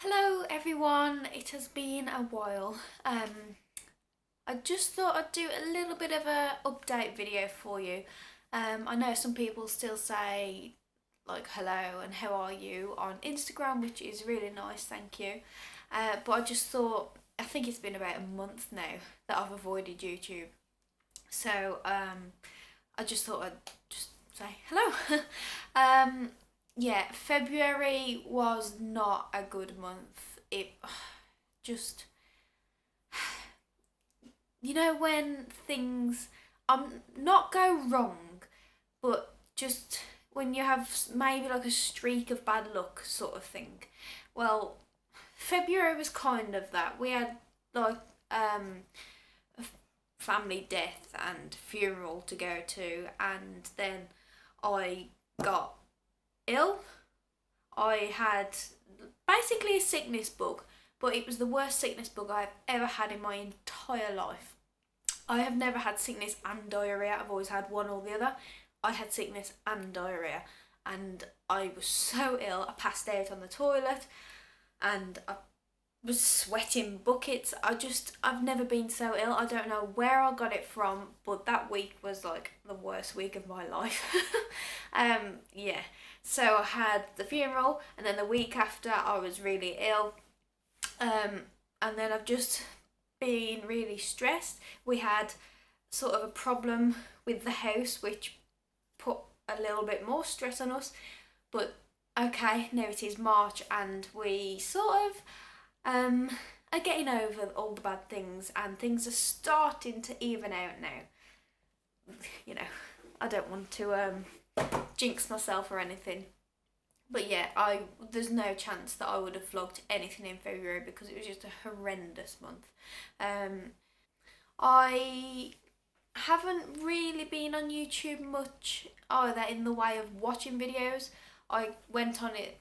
Hello everyone, it has been a while. I just thought I'd do a little bit of a update video for you. I know some people still say like hello and how are you on Instagram, which is really nice, thank you. But I just thought, I think it's been about a month now that I've avoided YouTube. So I just thought I'd just say hello. um, yeah, February was not a good month. It just, when things not go wrong, but just when you have maybe like a streak of bad luck sort of thing. Well, February was kind of that. We had like a family death and funeral to go to, and then I got ill. I had basically a sickness bug, but it was the worst sickness bug I've ever had in my entire life. I have never had sickness and diarrhea, I've always had one or the other. I had sickness and diarrhea, and I was so ill. I passed out on the toilet and I was sweating buckets. I've never been so ill. I don't know where I got it from, but that week was like the worst week of my life. Yeah. So I had the funeral, and then the week after I was really ill. And then I've just been really stressed. We had sort of a problem with the house, which put a little bit more stress on us. But okay, now it is March, and we sort of are getting over all the bad things, and things are starting to even out now. You know, I don't want to jinx myself or anything. But yeah, there's no chance that I would have vlogged anything in February because it was just a horrendous month. Um, I haven't really been on YouTube much either in the way of watching videos. I went on it.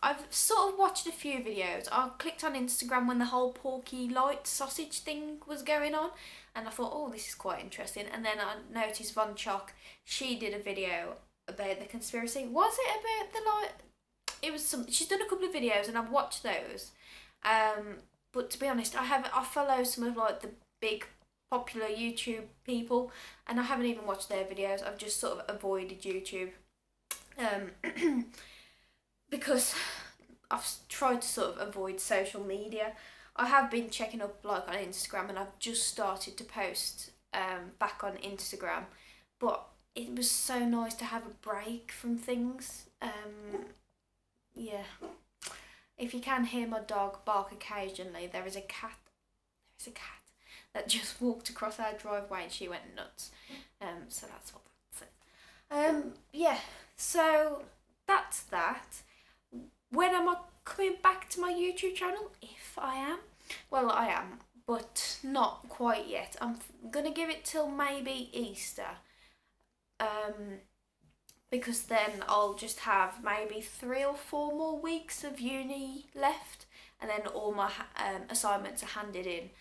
I've sort of watched a few videos. I clicked on Instagram when the whole Porky Light sausage thing was going on, and I thought, oh, this is quite interesting. And then I noticed Von Chock. She did a video about the conspiracy. Was it about the light? It was some. She's done a couple of videos, and I've watched those. But to be honest, I follow some of like the big popular YouTube people, and I haven't even watched their videos. I've just sort of avoided YouTube. Because I've tried to sort of avoid social media. I have been checking up like on Instagram, and I've just started to post back on Instagram, but it was so nice to have a break from things. Yeah. If you can hear my dog bark occasionally, there is a cat. There's a cat that just walked across our driveway and she went nuts. So that's what that says. Yeah. So that's that. When am I coming back to my YouTube channel? If I am. Well, I am, but not quite yet. I'm gonna give it till maybe Easter. Because then I'll just have maybe 3 or 4 more weeks of uni left, and then all my assignments are handed in.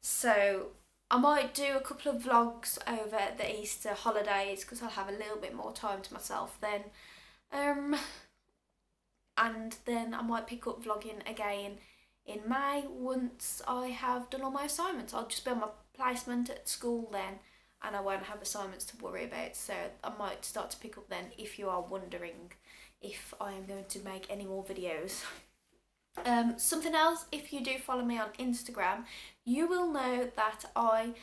So I might do a couple of vlogs over the Easter holidays because I'll have a little bit more time to myself then. And then I might pick up vlogging again in May once I have done all my assignments. I'll just be on my placement at school then, and I won't have assignments to worry about, so I might start to pick up then if you are wondering if I am going to make any more videos. Something else, if you do follow me on Instagram, you will know that I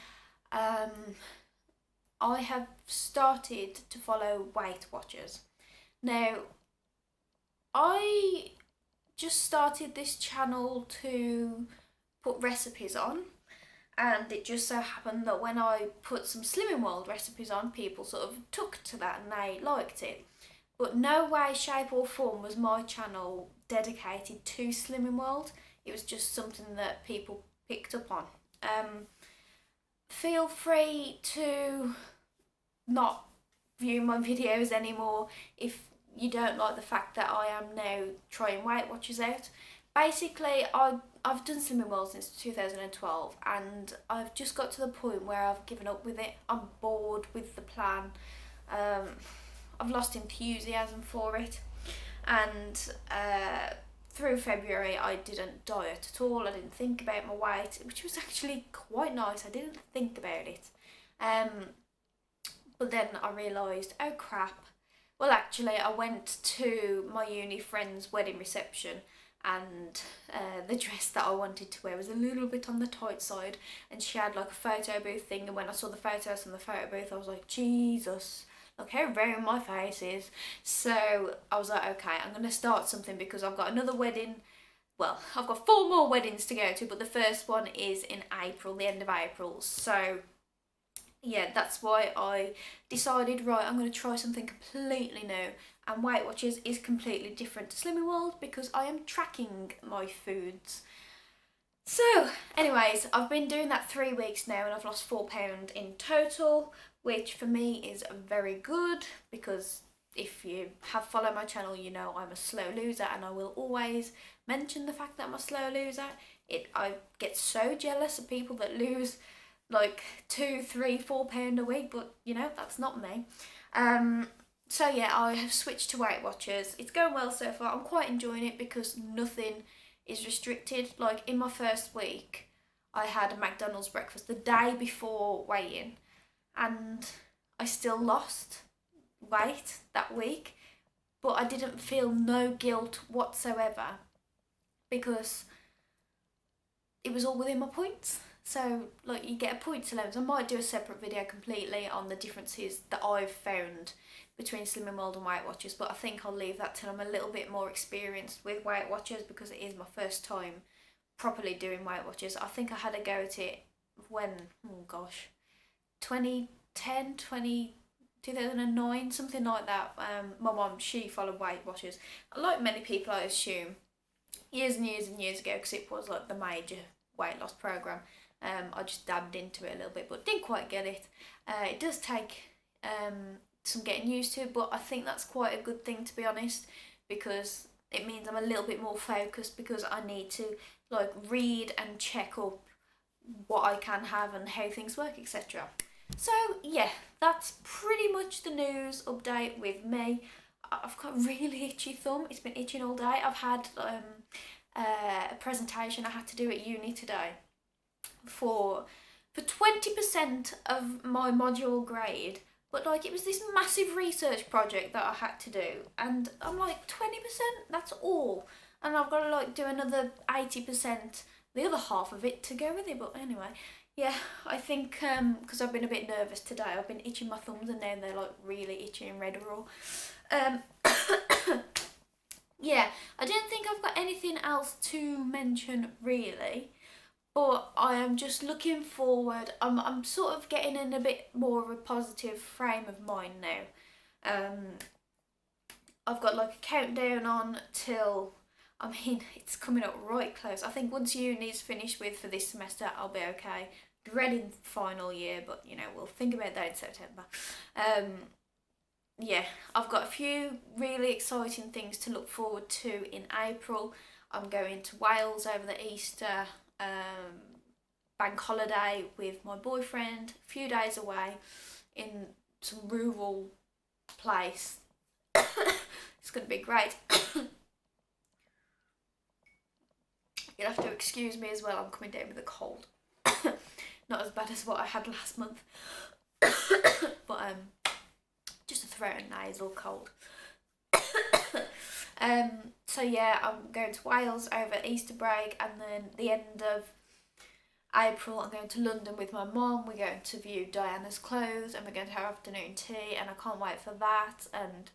have started to follow Weight Watchers. Now, I just started this channel to put recipes on, and it just so happened that when I put some Slimming World recipes on, people sort of took to that and they liked it. But no way, shape or form was my channel dedicated to Slimming World. It was just something that people picked up on. Feel free to not view my videos anymore if you don't like the fact that I am now trying Weight Watchers out. Basically, I've done Slimming World since 2012, and I've just got to the point where I've given up with it. I'm bored with the plan. I've lost enthusiasm for it, and through through February I didn't diet at all. I didn't think about my weight, which was actually quite nice. I didn't think about it. But then I realised, oh crap. Well, actually, I went to my uni friend's wedding reception, and the dress that I wanted to wear was a little bit on the tight side, and she had like a photo booth thing, and when I saw the photos from the photo booth I was like, Jesus, look how round my face is. So I was like, okay, I'm going to start something because I've got another wedding. Well, I've got 4 more weddings to go to, but the first one is in April, the end of April. So yeah, that's why I decided, right, I'm going to try something completely new. And Weight Watchers is completely different to Slimming World because I am tracking my foods. So, anyways, I've been doing that 3 weeks now and I've lost £4 in total, which for me is very good because if you have followed my channel, you know I'm a slow loser, and I will always mention the fact that I'm a slow loser. I get so jealous of people that lose like £2, £3, £4 a week, but you know, that's not me. So yeah, I have switched to Weight Watchers. It's going well so far. I'm quite enjoying it because nothing is restricted. Like in my first week, I had a McDonald's breakfast the day before weigh-in, and I still lost weight that week, but I didn't feel no guilt whatsoever because it was all within my points. So like you get a points allowance. I might do a separate video completely on the differences that I've found between Slimming World and Weight Watchers, but I think I'll leave that till I'm a little bit more experienced with Weight Watchers because it is my first time properly doing Weight Watchers. I think I had a go at it when, oh gosh, 2010, 2009, something like that. My mum, she followed Weight Watchers, like many people I assume, years and years and years ago, because it was like the major weight loss program. I just dabbed into it a little bit but didn't quite get it. It does take some getting used to, but I think that's quite a good thing, to be honest, because it means I'm a little bit more focused because I need to like read and check up what I can have and how things work, etc. So yeah, that's pretty much the news update with me. I've got a really itchy thumb. It's been itching all day. I've had a presentation I had to do at uni today for 20% of my module grade, but like it was this massive research project that I had to do, and I'm like, 20%, that's all, and I've got to like do another 80%, the other half of it to go with it. But anyway, yeah, I think because I've been a bit nervous today, I've been itching my thumbs and now they're like really itchy and red raw. Yeah, I don't think I've got anything else to mention really, but I am just looking forward. I'm sort of getting in a bit more of a positive frame of mind now. I've got like a countdown on till, I mean, it's coming up right close. I think once uni's finished with for this semester, I'll be okay. Dreading final year, but you know, we'll think about that in September. Yeah, I've got a few really exciting things to look forward to in April. I'm going to Wales over the Easter bank holiday with my boyfriend, a few days away in some rural place. It's going to be great. You'll have to excuse me as well, I'm coming down with a cold. Not as bad as what I had last month. But just a throat and nasal cold. So yeah, I'm going to Wales over Easter break, and then the end of April I'm going to London with my mum. We're going to view Diana's clothes and we're going to have afternoon tea, and I can't wait for that. And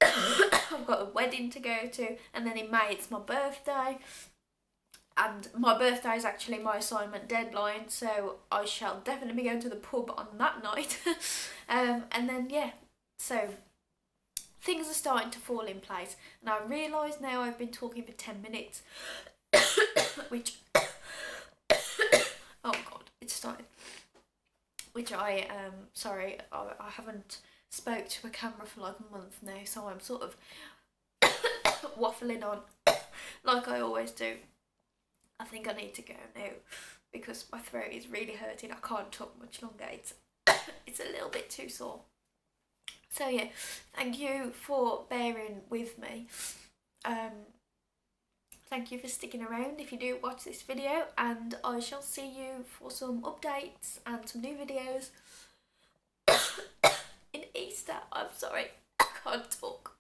I've got a wedding to go to, and then in May it's my birthday, and my birthday is actually my assignment deadline, so I shall definitely be going to the pub on that night. And then yeah, so things are starting to fall in place, and I realise now I've been talking for 10 minutes, which, oh god, it's started, which I haven't spoke to a camera for like a month now, so I'm sort of waffling on like I always do. I think I need to go now because my throat is really hurting. I can't talk much longer. It's a little bit too sore. So yeah, thank you for bearing with me. Thank you for sticking around if you do watch this video, and I shall see you for some updates and some new videos in Easter. I'm sorry, I can't talk.